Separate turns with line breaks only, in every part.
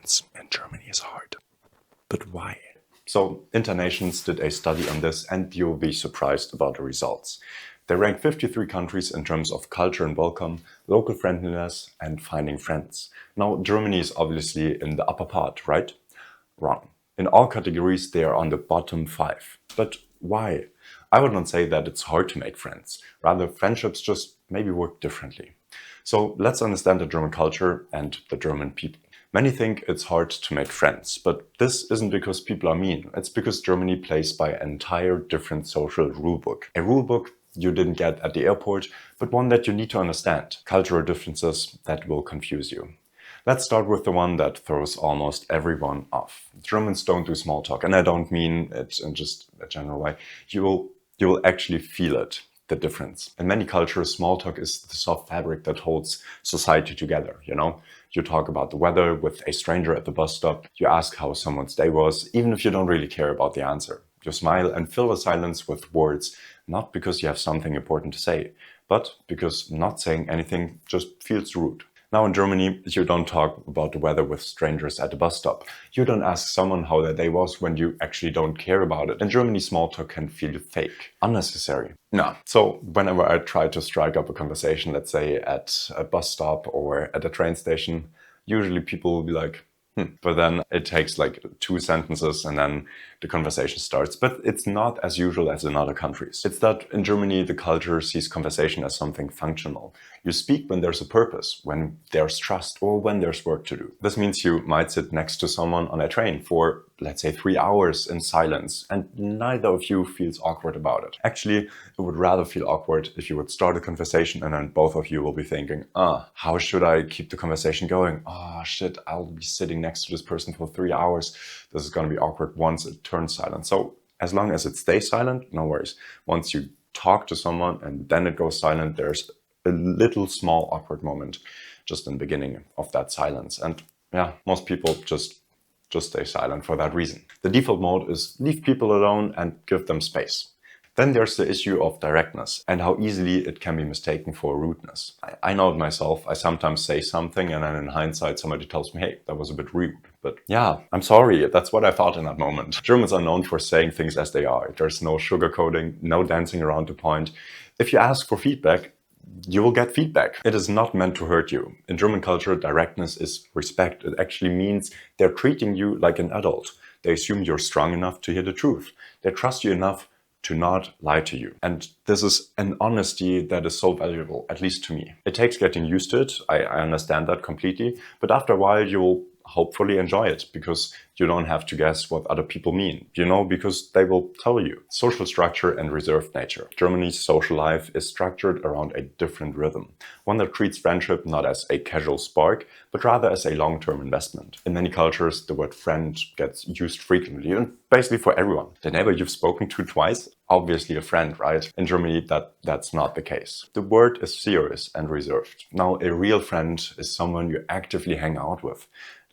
friends in Germany is hard. But why? So Internations did a study on this, and you'll be surprised about the results. They ranked 53 countries in terms of culture and welcome, local friendliness, and finding friends. Now, Germany is obviously in the upper part, right? Wrong. In all categories, they are on the bottom 5. But why? I would not say that it's hard to make friends. Rather, friendships just maybe work differently. So let's understand the German culture and the German people. Many think it's hard to make friends, but this isn't because people are mean. It's because Germany plays by an entire different social rulebook. A rulebook you didn't get at the airport, but one that you need to understand. Cultural differences that will confuse you. Let's start with the one that throws almost everyone off. Germans don't do small talk, and I don't mean it in just a general way. You will actually feel it, the difference. In many cultures, small talk is the soft fabric that holds society together, you know? You talk about the weather with a stranger at the bus stop. You ask how someone's day was, even if you don't really care about the answer. You smile and fill the silence with words, not because you have something important to say, but because not saying anything just feels rude. Now in Germany, you don't talk about the weather with strangers at the bus stop. You don't ask someone how their day was when you actually don't care about it. In Germany, small talk can feel fake, unnecessary. No. So whenever I try to strike up a conversation, let's say at a bus stop or at a train station, usually people will be like, But then it takes like 2 sentences and then the conversation starts. But it's not as usual as in other countries. It's that in Germany, the culture sees conversation as something functional. You speak when there's a purpose, when there's trust, or when there's work to do. This means you might sit next to someone on a train for, let's say, 3 hours in silence, and neither of you feels awkward about it. Actually, it would rather feel awkward if you would start a conversation and then both of you will be thinking, how should I keep the conversation going? Shit, I'll be sitting next to this person for 3 hours. This is going to be awkward once it turns silent. So as long as it stays silent, no worries. Once you talk to someone and then it goes silent, there's a little small awkward moment just in the beginning of that silence. And yeah, most people just stay silent for that reason. The default mode is leave people alone and give them space. Then there's the issue of directness and how easily it can be mistaken for rudeness. I know it myself. I sometimes say something and then in hindsight somebody tells me, hey, that was a bit rude. But yeah, I'm sorry. That's what I thought in that moment. Germans are known for saying things as they are. There's no sugarcoating, no dancing around the point. If you ask for feedback, you will get feedback. It is not meant to hurt you. In German culture, directness is respect. It actually means they're treating you like an adult. They assume you're strong enough to hear the truth. They trust you enough to not lie to you. And this is an honesty that is so valuable, at least to me. It takes getting used to it. I understand that completely. But after a while, you will hopefully enjoy it because you don't have to guess what other people mean, because they will tell you. Social structure and reserved nature. Germany's social life is structured around a different rhythm, one that treats friendship not as a casual spark, but rather as a long-term investment. In many cultures, the word friend gets used frequently and basically for everyone. The neighbor you've spoken to twice, obviously a friend, right? In Germany, that's not the case. The word is serious and reserved. Now, a real friend is someone you actively hang out with,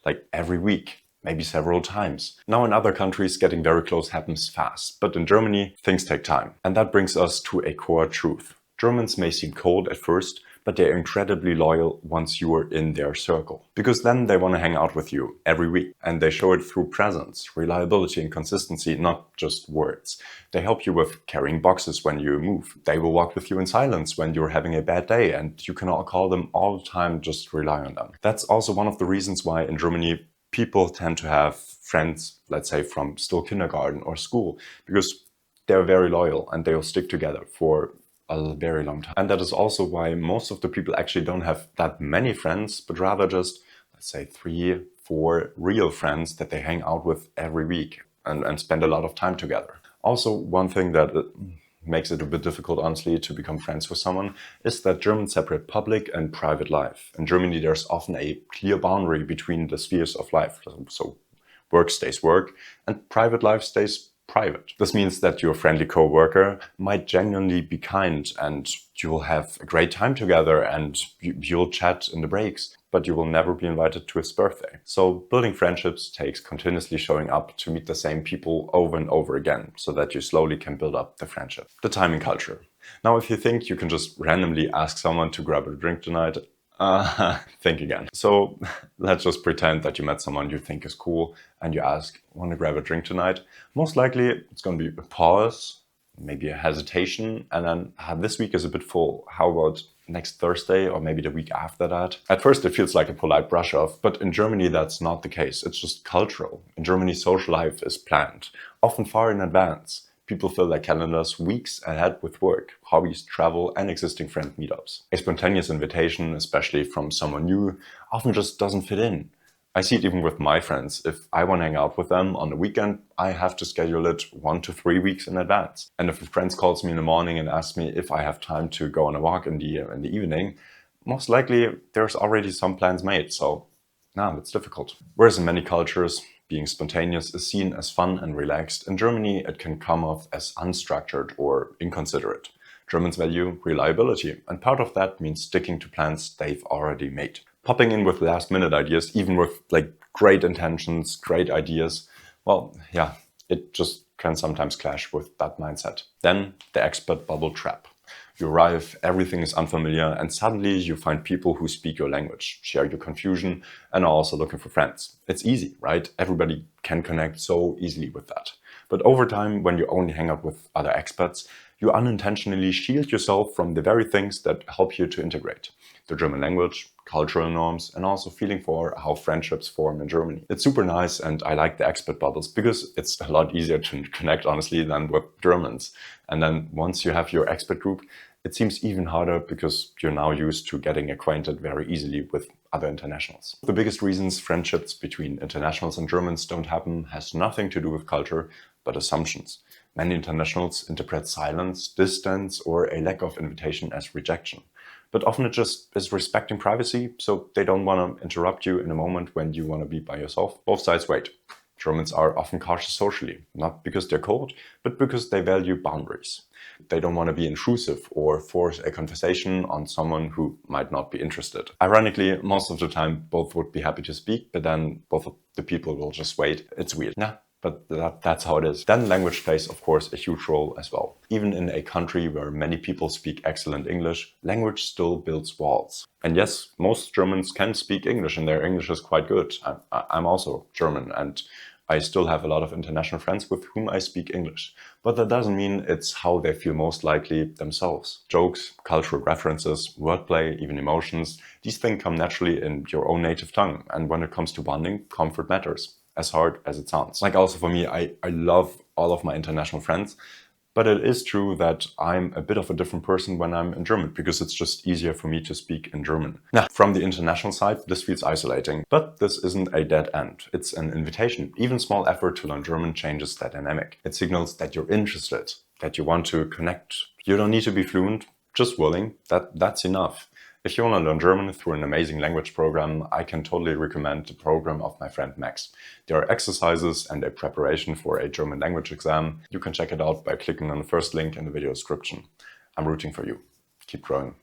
like every week, maybe several times. Now in other countries, getting very close happens fast, but in Germany, things take time. And that brings us to a core truth. Germans may seem cold at first, but they're incredibly loyal once you are in their circle. Because then they want to hang out with you every week. And they show it through presence, reliability and consistency, not just words. They help you with carrying boxes when you move. They will walk with you in silence when you're having a bad day and you can all call them all the time, just rely on them. That's also one of the reasons why in Germany people tend to have friends, let's say from still kindergarten or school, because they're very loyal and they'll stick together for a very long time. And that is also why most of the people actually don't have that many friends, but rather just, let's say 3, 4 real friends that they hang out with every week and spend a lot of time together. Also, one thing that makes it a bit difficult, honestly, to become friends with someone is that Germans separate public and private life. In Germany, there's often a clear boundary between the spheres of life. So work stays work and private life stays private. This means that your friendly co-worker might genuinely be kind and you will have a great time together and you'll chat in the breaks, but you will never be invited to his birthday. So building friendships takes continuously showing up to meet the same people over and over again so that you slowly can build up the friendship. The timing culture. Now, if you think you can just randomly ask someone to grab a drink tonight, Think again. So let's just pretend that you met someone you think is cool and you ask, want to grab a drink tonight? Most likely it's going to be a pause, maybe a hesitation, and then this week is a bit full. How about next Thursday or maybe the week after that? At first it feels like a polite brush off, but in Germany that's not the case. It's just cultural. In Germany, social life is planned, often far in advance. People fill their calendars weeks ahead with work, hobbies, travel, and existing friend meetups. A spontaneous invitation, especially from someone new, often just doesn't fit in. I see it even with my friends. If I want to hang out with them on the weekend, I have to schedule it 1 to 3 weeks in advance. And if a friend calls me in the morning and asks me if I have time to go on a walk in the evening, most likely there's already some plans made. So, it's difficult. Whereas in many cultures, being spontaneous is seen as fun and relaxed. In Germany, it can come off as unstructured or inconsiderate. Germans value reliability, and part of that means sticking to plans they've already made. Popping in with last-minute ideas, even with great intentions, great ideas, it just can sometimes clash with that mindset. Then the expert bubble trap. You arrive, everything is unfamiliar, and suddenly you find people who speak your language, share your confusion, and are also looking for friends. It's easy, right? Everybody can connect so easily with that. But over time, when you only hang out with other experts, you unintentionally shield yourself from the very things that help you to integrate. The German language, cultural norms, and also feeling for how friendships form in Germany. It's super nice, and I like the expert bubbles because it's a lot easier to connect, honestly, than with Germans. And then once you have your expert group, it seems even harder because you're now used to getting acquainted very easily with other internationals. The biggest reasons friendships between internationals and Germans don't happen has nothing to do with culture, but assumptions. Many internationals interpret silence, distance, or a lack of invitation as rejection. But often it just is respecting privacy, so they don't want to interrupt you in a moment when you want to be by yourself. Both sides wait. Germans are often cautious socially, not because they're cold, but because they value boundaries. They don't want to be intrusive or force a conversation on someone who might not be interested. Ironically, most of the time, both would be happy to speak, but then both of the people will just wait. It's weird. But that's how it is. Then language plays, of course, a huge role as well. Even in a country where many people speak excellent English, language still builds walls. And yes, most Germans can speak English and their English is quite good. I'm also German and I still have a lot of international friends with whom I speak English. But that doesn't mean it's how they feel most likely themselves. Jokes, cultural references, wordplay, even emotions, these things come naturally in your own native tongue. And when it comes to bonding, comfort matters. As hard as it sounds. Also for me, I love all of my international friends, but it is true that I'm a bit of a different person when I'm in German because it's just easier for me to speak in German. From the international side, this feels isolating, but this isn't a dead end. It's an invitation. Even small effort to learn German changes that dynamic. It signals that you're interested, that you want to connect. You don't need to be fluent, just willing. That's enough. If you want to learn German through an amazing language program, I can totally recommend the program of my friend Max. There are exercises and a preparation for a German language exam. You can check it out by clicking on the first link in the video description. I'm rooting for you. Keep growing.